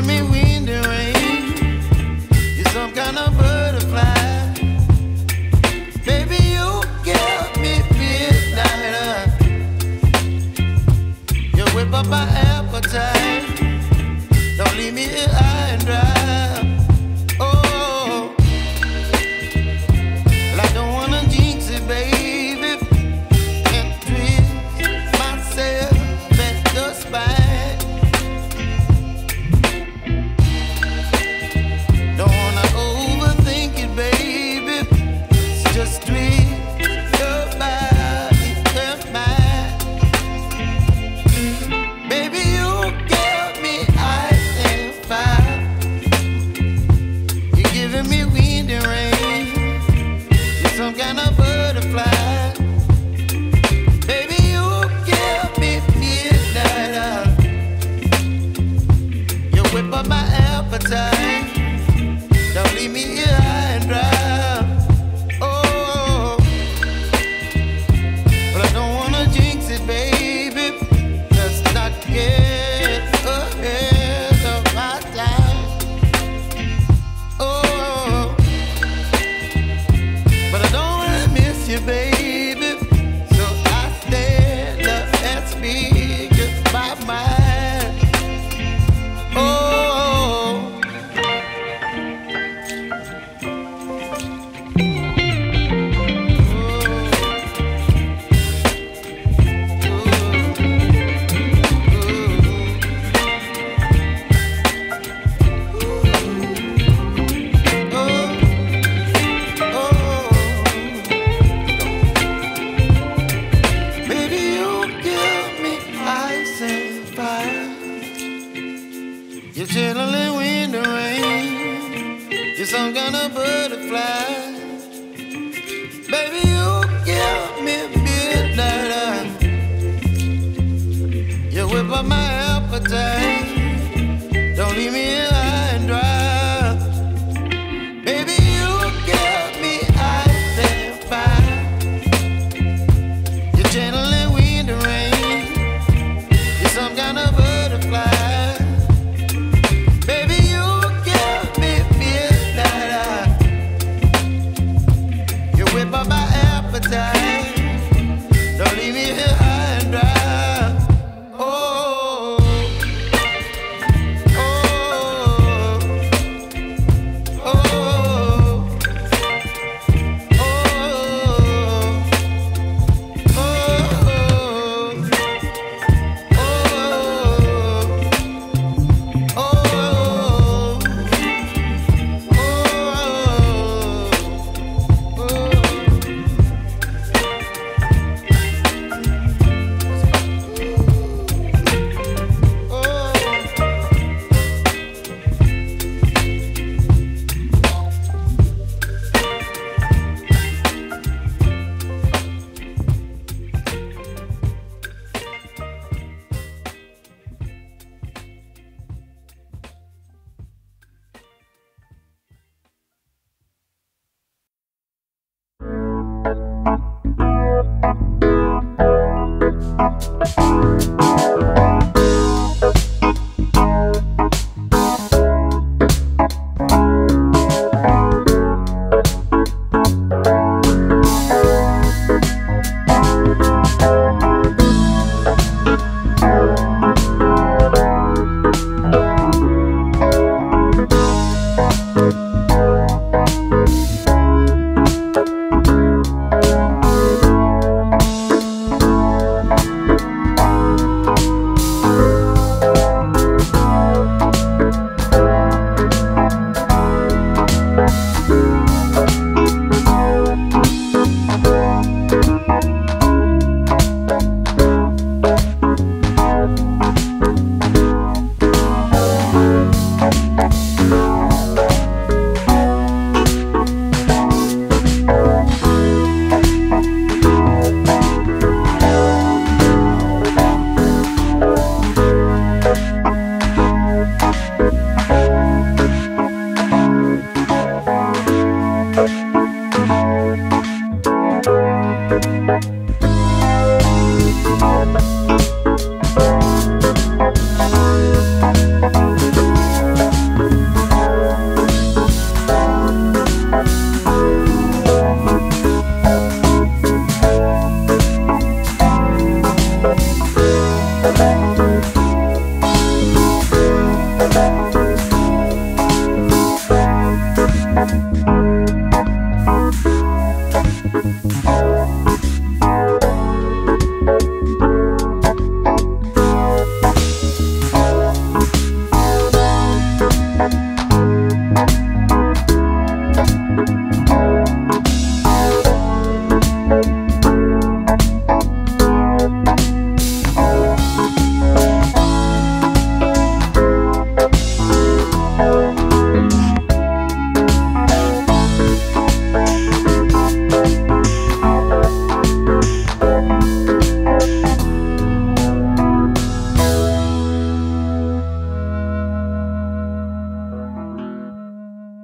giving me wind and rain. You're some kind of butterfly. Baby, you give me midnight. You whip up my appetite. Don't leave me here high and dry. Oh, well, I don't wanna jinx it, baby, and twist myself at the spine. Don't wanna overthink it, baby. It's just twist your body and mine. Baby, you give me ice and fire. You're giving me wind and rain. You're some kind of butterfly. Baby, you give me midnight. You whip up my appetite. Don't leave me here high and dry. Oh, but I don't wanna jinx it, baby. Let's not get ahead of my time. Oh, but I don't wanna miss you, baby. So I stand up and speak just my mind. Oh. You're chilling wind and rain. You're some kind of butterfly. Baby, you give me midnight. You whip up my appetite. Don't leave me here high and dry. Baby, you give me ice and fire. You're channeling wind and rain. You're some kind of butterfly. Whip up my appetite. Don't leave me here high and dry. Oh, oh, Bye.